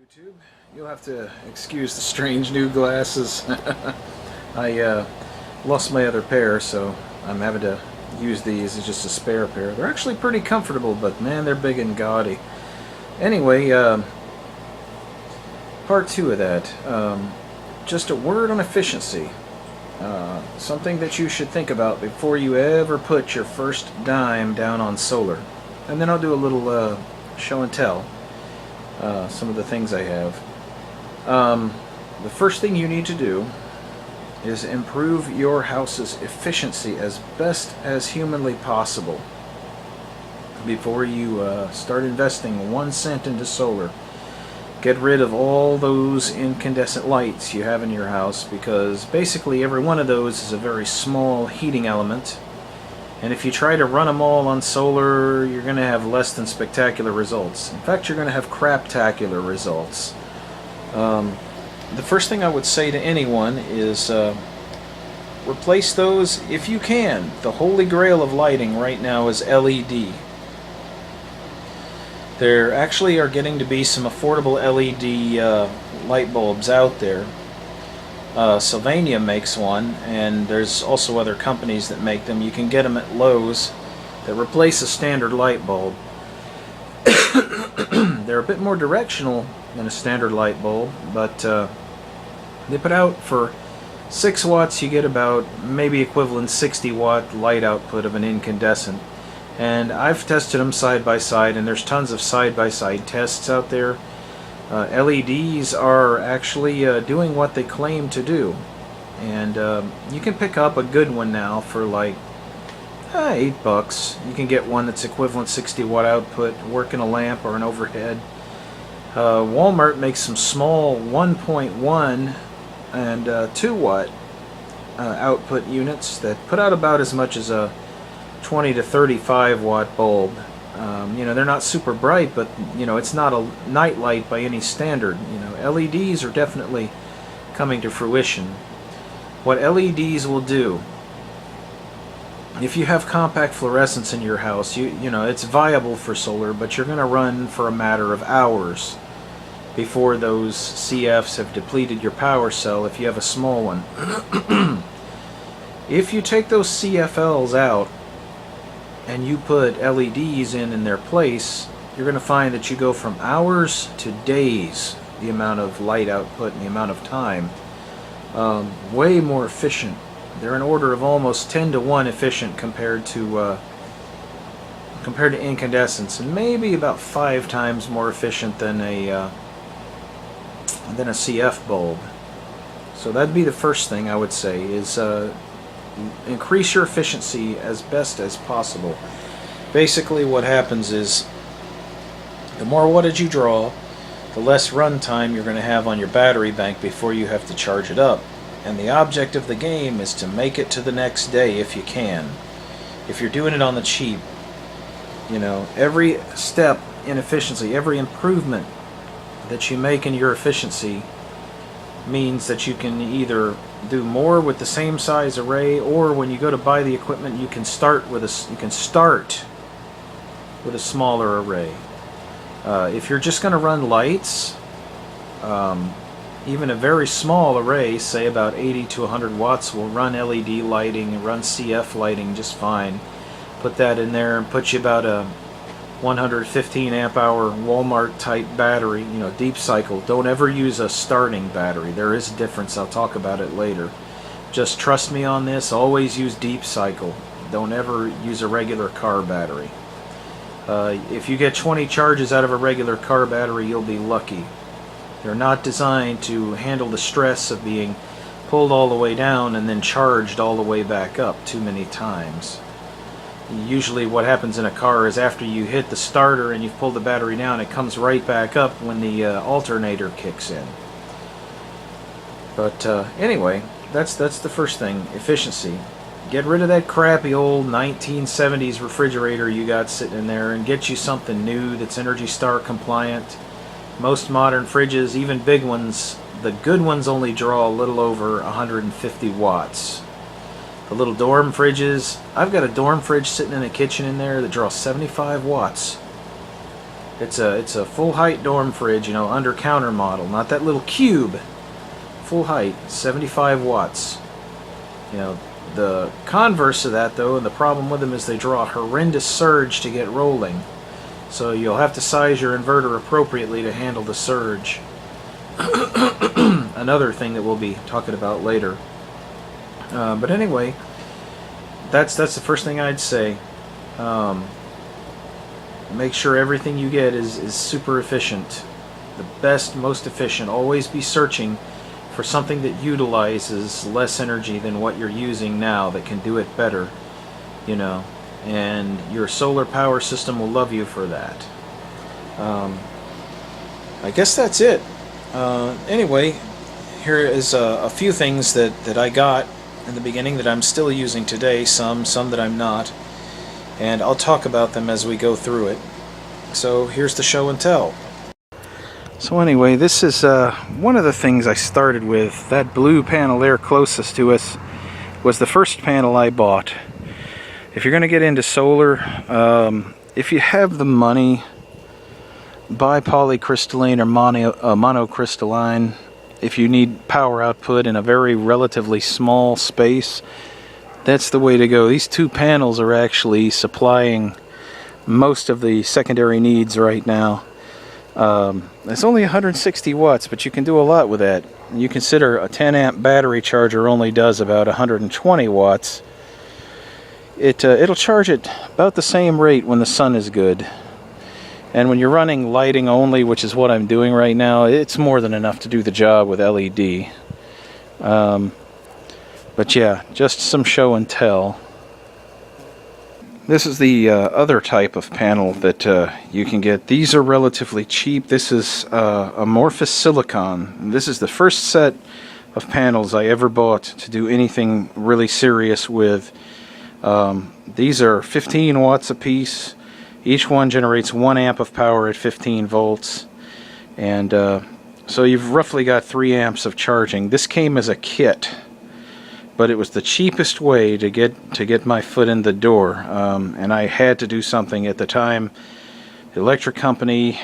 YouTube. You'll have to excuse the strange new glasses. I lost my other pair, so I'm having to use these as just a spare pair. They're actually pretty comfortable, but man, they're big and gaudy. Anyway, part two of that. Just a word on efficiency. Something that you should think about before you ever put your first dime down on solar. And then I'll do a little show and tell. Some of the things I have. The first thing you need to do is improve your house's efficiency as best as humanly possible before you start investing 1 cent into solar. Get rid of all those incandescent lights you have in your house, because basically every one of those is a very small heating element. And if you try to run them all on solar, you're going to have less than spectacular results. In fact, you're going to have craptacular results. The first thing I would say to anyone is replace those if you can. The holy grail of lighting right now is LED. There actually are getting to be some affordable LED light bulbs out there. Sylvania makes one, and there's also other companies that make them. You can get them at Lowe's that replace a standard light bulb. They're a bit more directional than a standard light bulb, but they put out for 6 watts you get about maybe equivalent 60 watt light output of an incandescent. And I've tested them side by side, and there's tons of side by side tests out there. LEDs are actually doing what they claim to do, and you can pick up a good one now for like $8. You can get one that's equivalent 60 watt output, work in a lamp or an overhead. Walmart makes some small 1.1 and 2 watt output units that put out about as much as a 20 to 35 watt bulb. You know, they're not super bright, but you know, it's not a night light by any standard. You know, LEDs are definitely coming to fruition. What LEDs will do, if you have compact fluorescence in your house, you know, it's viable for solar, but you're going to run for a matter of hours before those CFs have depleted your power cell if you have a small one. If you take those CFLs out and you put LEDs in their place, you're going to find that you go from hours to days, the amount of light output and the amount of time. Way more efficient. They're an order of almost 10 to 1 efficient compared to incandescents, and maybe about 5 times more efficient than a CF bulb. So that'd be the first thing I would say, is increase your efficiency as best as possible. Basically what happens is, the more wattage you draw, the less run time you're going to have on your battery bank before you have to charge it up. And the object of the game is to make it to the next day if you can. If you're doing it on the cheap, you know, every step in efficiency, every improvement that you make in your efficiency means that you can either do more with the same size array, or when you go to buy the equipment, you can start with a smaller array. If you're just going to run lights, even a very small array, say about 80 to 100 watts, will run LED lighting and run CF lighting just fine. Put that in there and put you about a 115 amp hour Walmart type battery, you know, deep cycle. Don't ever use a starting battery. There is a difference. I'll talk about it later. Just trust me on this. Always use deep cycle. Don't ever use a regular car battery. If you get 20 charges out of a regular car battery, you'll be lucky. They're not designed to handle the stress of being pulled all the way down and then charged all the way back up too many times. Usually what happens in a car is, after you hit the starter and you've pulled the battery down, it comes right back up when the alternator kicks in. But anyway, that's the first thing, efficiency. Get rid of that crappy old 1970s refrigerator you got sitting in there and get you something new that's Energy Star compliant. Most modern fridges, even big ones, the good ones only draw a little over 150 watts. The little dorm fridges, I've got a dorm fridge sitting in the kitchen in there that draws 75 watts. It's a full height dorm fridge, you know, under counter model, not that little cube. Full height, 75 watts. You know, the converse of that though, and the problem with them is they draw a horrendous surge to get rolling. So you'll have to size your inverter appropriately to handle the surge. Another thing that we'll be talking about later. But anyway, that's the first thing I'd say. Make sure everything you get is super efficient. The best, most efficient. Always be searching for something that utilizes less energy than what you're using now, that can do it better, you know, and your solar power system will love you for that. I guess that's it. Anyway, here is a few things that I got in the beginning that I'm still using today, some that I'm not, and I'll talk about them as we go through it. So here's the show and tell. So anyway, this is one of the things I started with. That blue panel there closest to us was the first panel I bought. If you're going to get into solar, if you have the money, buy polycrystalline or monocrystalline. If you need power output in a very relatively small space, that's the way to go. These two panels are actually supplying most of the secondary needs right now. It's only 160 watts, but you can do a lot with that. You consider a 10 amp battery charger only does about 120 watts. It'll charge at about the same rate when the sun is good. And when you're running lighting only, which is what I'm doing right now, it's more than enough to do the job with LED. But yeah, just some show and tell. This is the other type of panel that you can get. These are relatively cheap. This is amorphous silicon. This is the first set of panels I ever bought to do anything really serious with. These are 15 watts a piece. Each one generates 1 amp of power at 15 volts. And so you've roughly got 3 amps of charging. This came as a kit, but it was the cheapest way to get my foot in the door, and I had to do something at the time. The electric company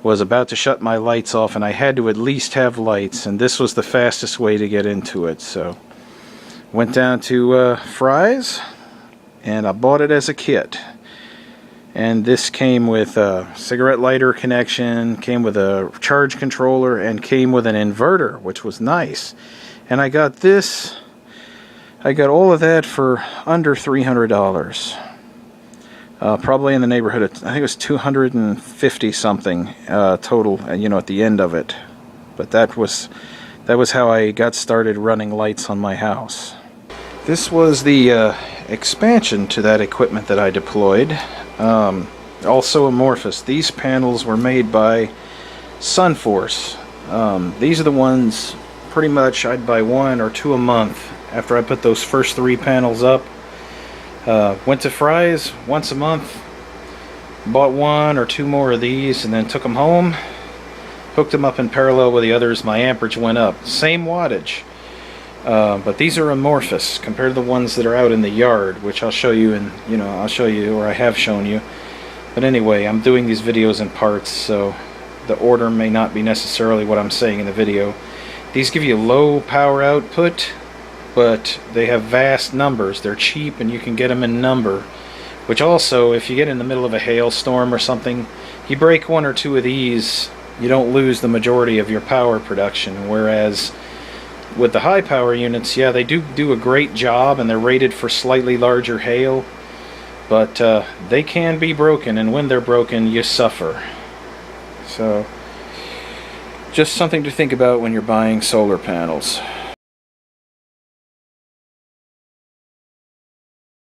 was about to shut my lights off, and I had to at least have lights, and this was the fastest way to get into it. So went down to Fry's, and I bought it as a kit. And this came with a cigarette lighter connection, came with a charge controller, and came with an inverter, which was nice. And I got this, I got all of that for under $300. Probably in the neighborhood of, I think it was 250 something total, you know, at the end of it. But that was how I got started running lights on my house. This was the expansion to that equipment that I deployed. Also amorphous. These panels were made by Sunforce. These are the ones, pretty much I'd buy 1 or 2 a month after I put those first 3 panels up. Went to Fry's once a month, bought 1 or 2 more of these, and then took them home, hooked them up in parallel with the others. My amperage went up. Same wattage, but these are amorphous compared to the ones that are out in the yard, which I'll show you, and I'll show you, or I have shown you. But anyway, I'm doing these videos in parts, so the order may not be necessarily what I'm saying in the video. These give you low power output, but they have vast numbers. They're cheap and you can get them in number, which also, if you get in the middle of a hailstorm or something, you break 1 or 2 of these, you don't lose the majority of your power production. Whereas with the high power units, yeah, they do a great job and they're rated for slightly larger hail, but they can be broken, and when they're broken, you suffer. So just something to think about when you're buying solar panels.